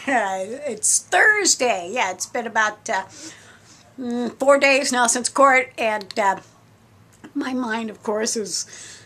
It's Thursday. Yeah, it's been about 4 days now since court, and my mind, of course, is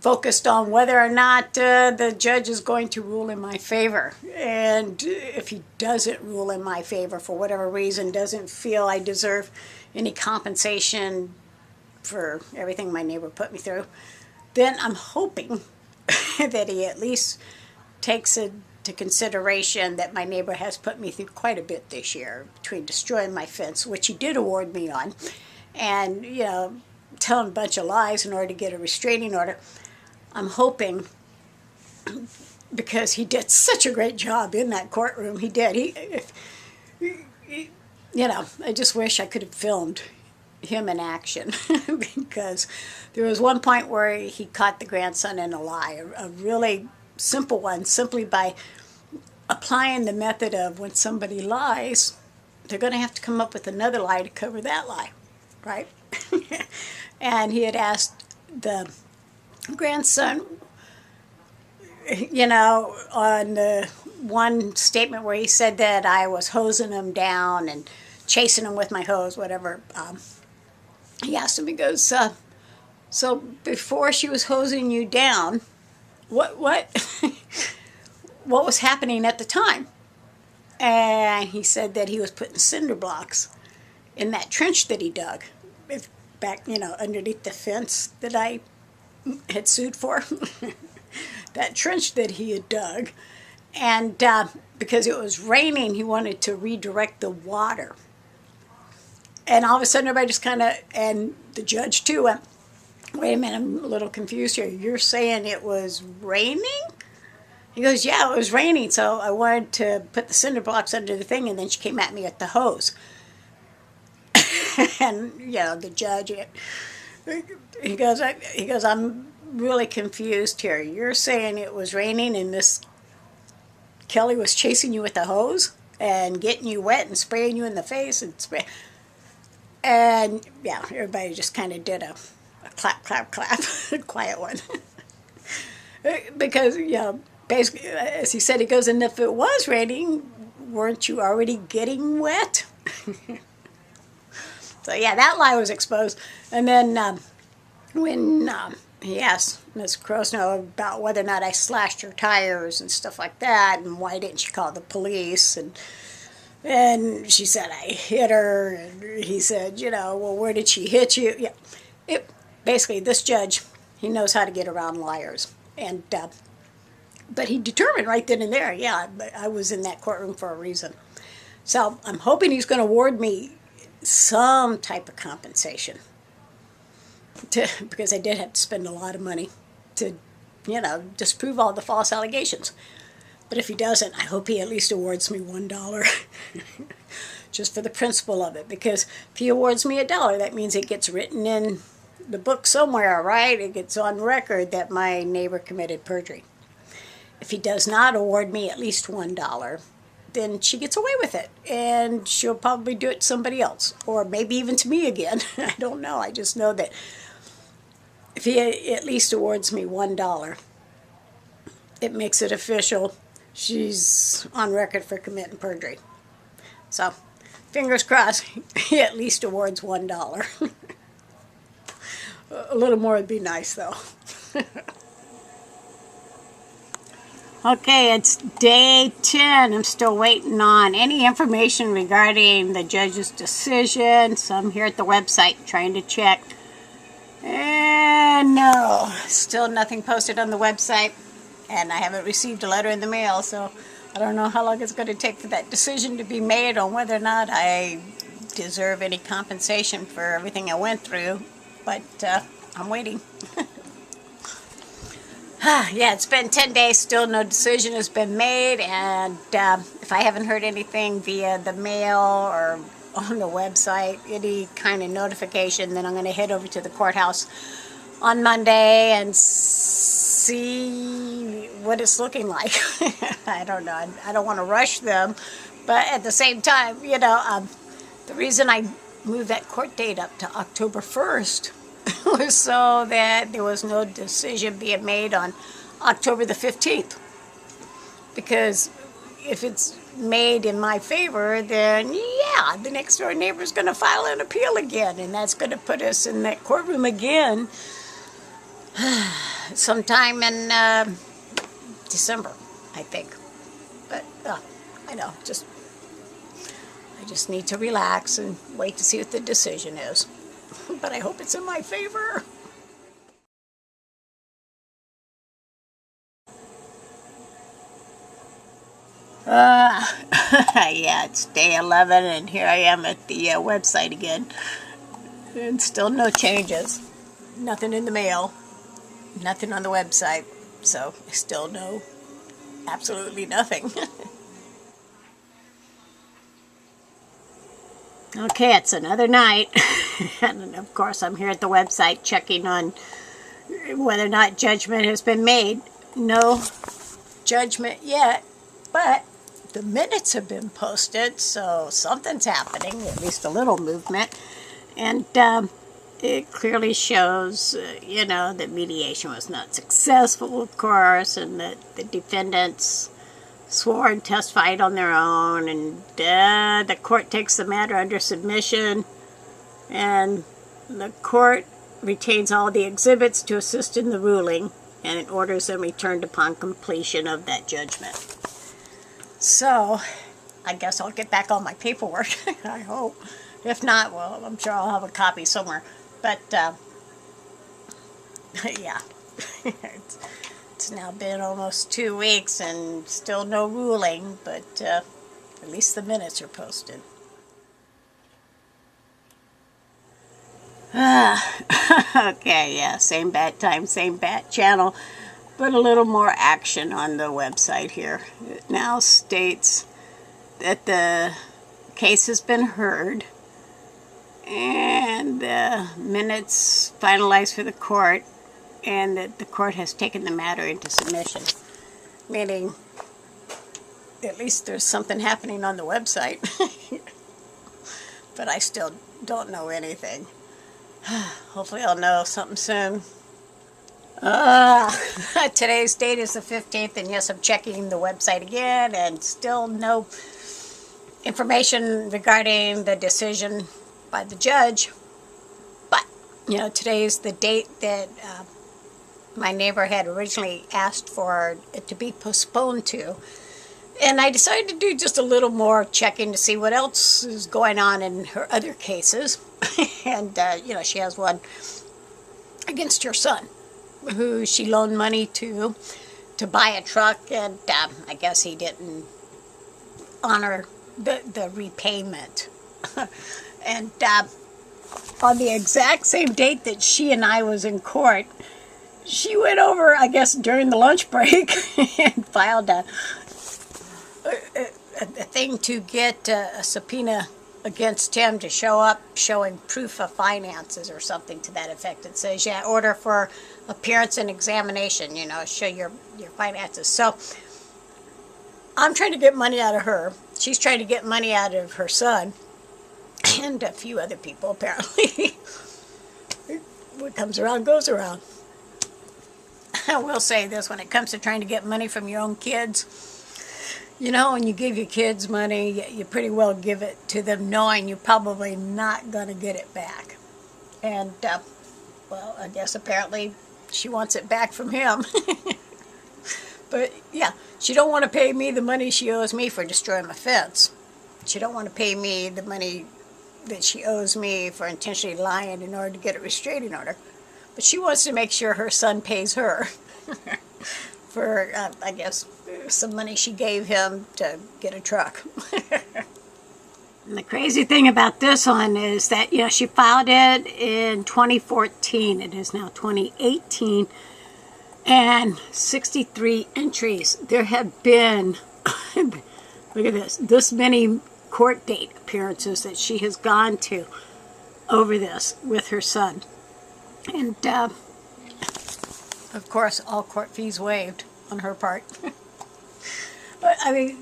focused on whether or not the judge is going to rule in my favor. And if he doesn't rule in my favor for whatever reason, doesn't feel I deserve any compensation for everything my neighbor put me through, then I'm hoping that he at least takes into consideration that my neighbor has put me through quite a bit this year between destroying my fence, which he did award me on, and, telling a bunch of lies in order to get a restraining order. I'm hoping, because he did such a great job in that courtroom. He did. I just wish I could have filmed him in action because there was one point where he caught the grandson in a lie, a really simple one, simply by applying the method of when somebody lies, they're going to have to come up with another lie to cover that lie, right? And he had asked the grandson, on the one statement where he said that I was hosing him down and chasing him with my hose, whatever. He asked him, he goes, so before she was hosing you down, what was happening at the time? And he said that he was putting cinder blocks in that trench that he dug back, underneath the fence that I had sued for. That trench that he had dug. And because it was raining, he wanted to redirect the water. And all of a sudden, everybody just kind of, and the judge too, went, wait a minute, I'm a little confused here. You're saying it was raining? He goes, yeah, it was raining, so I wanted to put the cinder blocks under the thing, and then she came at me with the hose. And, the judge, he goes, I'm really confused here. You're saying it was raining and Miss Kelly was chasing you with a hose and getting you wet and spraying you in the face and everybody just kind of did a clap, clap, clap, quiet one. Because, basically, as he said, he goes, and if it was raining, weren't you already getting wet? So, that lie was exposed. And then when he asked Ms. Crosnoe about whether or not I slashed her tires and stuff like that, and why didn't she call the police, and she said I hit her, and he said, well, where did she hit you? Yeah, basically, this judge, he knows how to get around liars, and but he determined right then and there, I was in that courtroom for a reason. So I'm hoping he's going to award me some type of compensation. Because I did have to spend a lot of money to, disprove all the false allegations. But if he doesn't, I hope he at least awards me $1. Just for the principle of it. Because if he awards me $1, that means it gets written in the book somewhere, right? It gets on record that my neighbor committed perjury. If he does not award me at least $1, then she gets away with it. And she'll probably do it to somebody else. Or maybe even to me again. I don't know. I just know that if he at least awards me $1, it makes it official. She's on record for committing perjury. So, fingers crossed, he at least awards $1. A little more would be nice, though. Okay, it's day 10. I'm still waiting on any information regarding the judge's decision. So I'm here at the website trying to check. And no, still nothing posted on the website. And I haven't received a letter in the mail, so I don't know how long it's going to take for that decision to be made on whether or not I deserve any compensation for everything I went through. But I'm waiting. Yeah, it's been 10 days, still no decision has been made, and if I haven't heard anything via the mail or on the website, any kind of notification, then I'm going to head over to the courthouse on Monday and see what it's looking like. I don't know. I don't want to rush them, but at the same time, the reason I moved that court date up to October 1st was so that there was no decision being made on October the 15th. Because if it's made in my favor, then yeah, the next door neighbor's going to file an appeal again, and that's going to put us in that courtroom again sometime in December, I think. But I know, I just need to relax and wait to see what the decision is. But I hope it's in my favor. Yeah, it's day 11, and here I am at the website again. And still no changes. Nothing in the mail. Nothing on the website. So I still know absolutely nothing. Okay, it's another night. And of course I'm here at the website checking on whether or not judgment has been made. No judgment yet, but the minutes have been posted, so something's happening, at least a little movement. And it clearly shows, that mediation was not successful, of course, and that the defendants swore and testified on their own, and the court takes the matter under submission, and the court retains all the exhibits to assist in the ruling, and it orders them returned upon completion of that judgment. So, I guess I'll get back on my paperwork, I hope. If not, well, I'm sure I'll have a copy somewhere. But, yeah, it's now been almost 2 weeks and still no ruling, but at least the minutes are posted. Okay, yeah, same bat time, same bat channel, but a little more action on the website here. It now states that the case has been heard and the minutes finalized for the court, and that the court has taken the matter into submission. Meaning, at least there's something happening on the website. But I still don't know anything. Hopefully I'll know something soon. Today's date is the 15th, and yes, I'm checking the website again, and still no information regarding the decision by the judge. But, today's the date that my neighbor had originally asked for it to be postponed to. And I decided to do just a little more checking to see what else is going on in her other cases. And, she has one against her son, who she loaned money to buy a truck, and I guess he didn't honor the repayment. And on the exact same date that she and I was in court, she went over, I guess, during the lunch break and filed a thing to get a subpoena against him to show up showing proof of finances or something to that effect. It says, yeah, order for appearance and examination, show your finances. So I'm trying to get money out of her. She's trying to get money out of her son and a few other people, apparently. What comes around goes around. I will say this, when it comes to trying to get money from your own kids, when you give your kids money, you pretty well give it to them knowing you're probably not going to get it back. And, well, I guess apparently she wants it back from him. But, yeah, she don't want to pay me the money she owes me for destroying my fence. She don't want to pay me the money that she owes me for intentionally lying in order to get a restraining order. But she wants to make sure her son pays her for, I guess, some money she gave him to get a truck. And the crazy thing about this one is that, she filed it in 2014. It is now 2018. And 63 entries. There have been, look at this many court date appearances that she has gone to over this with her son. And, of course, all court fees waived on her part. But, I mean,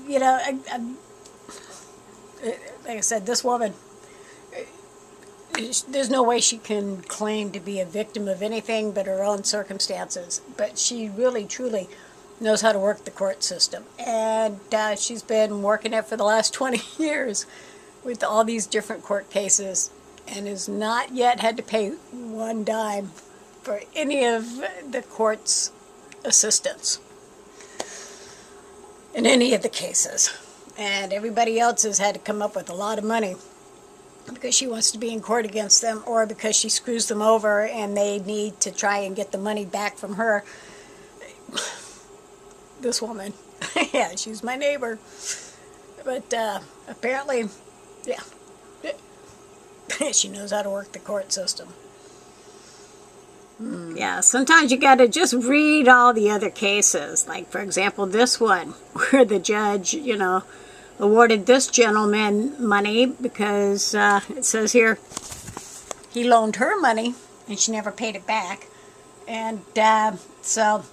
like I said, this woman, there's no way she can claim to be a victim of anything but her own circumstances. But she really, truly knows how to work the court system. And she's been working it for the last 20 years with all these different court cases and has not yet had to pay one dime for any of the court's assistance in any of the cases. And everybody else has had to come up with a lot of money because she wants to be in court against them, or because she screws them over and they need to try and get the money back from her. This woman, yeah, she's my neighbor. But apparently, yeah, she knows how to work the court system. Yeah, sometimes you got to just read all the other cases. Like, for example, this one, where the judge, awarded this gentleman money because it says here he loaned her money and she never paid it back. And so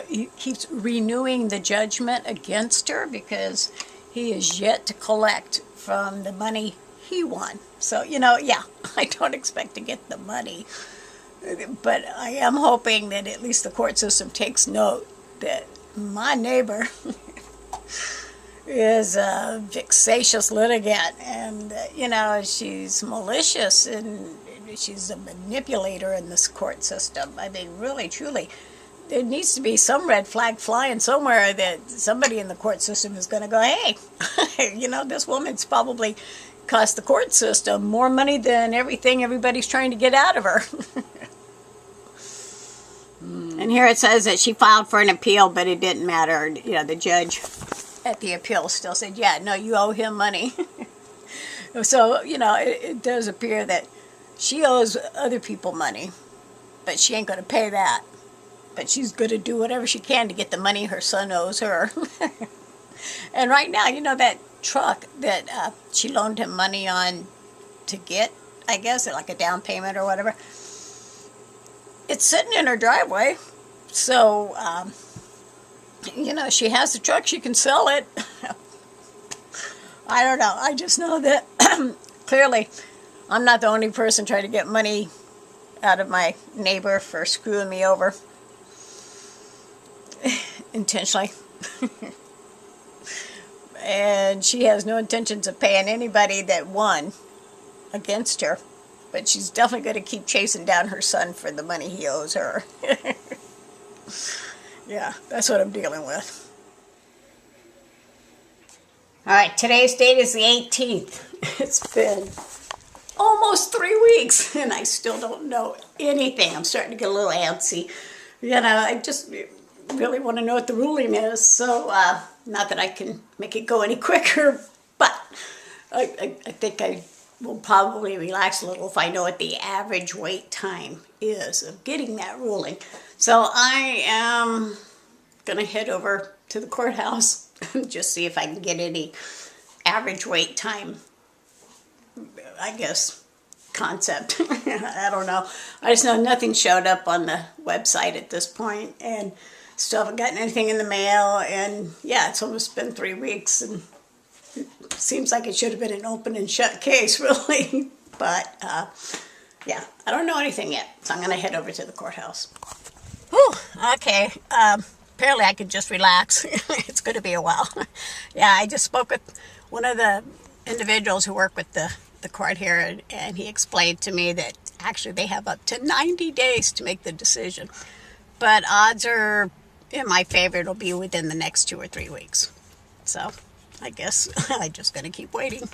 he keeps renewing the judgment against her because he is yet to collect from the money he won. So, yeah, I don't expect to get the money. But I am hoping that at least the court system takes note that my neighbor is a vexatious litigant, and she's malicious, and she's a manipulator in this court system. I mean, really, truly, there needs to be some red flag flying somewhere that somebody in the court system is going to go, hey, this woman's probably cost the court system more money than everything everybody's trying to get out of her. And here it says that she filed for an appeal, but it didn't matter. The judge at the appeal still said, yeah, no, you owe him money. So, it does appear that she owes other people money, but she ain't going to pay that. But she's going to do whatever she can to get the money her son owes her. And right now, that truck that she loaned him money on to get, I guess, like a down payment or whatever, it's sitting in her driveway. So, she has the truck, she can sell it. I don't know. I just know that clearly I'm not the only person trying to get money out of my neighbor for screwing me over intentionally. And she has no intentions of paying anybody that won against her. But she's definitely going to keep chasing down her son for the money he owes her. Yeah, that's what I'm dealing with. All right, today's date is the 18th. It's been almost 3 weeks, and I still don't know anything. I'm starting to get a little antsy. I just really want to know what the ruling is. So, not that I can make it go any quicker, but I think I will probably relax a little if I know what the average wait time is of getting that ruling. So I am going to head over to the courthouse and just see if I can get any average wait time, I guess, concept. I don't know. I just know nothing showed up on the website at this point, and still haven't gotten anything in the mail. And yeah, it's almost been 3 weeks, and it seems like it should have been an open and shut case, really. But yeah, I don't know anything yet, so I'm going to head over to the courthouse. Whew, okay. Apparently I could just relax. It's going to be a while. Yeah, I just spoke with one of the individuals who work with the court here, and he explained to me that actually they have up to 90 days to make the decision. But odds are in my favor it'll be within the next 2 or 3 weeks. So I guess I'm just going to keep waiting.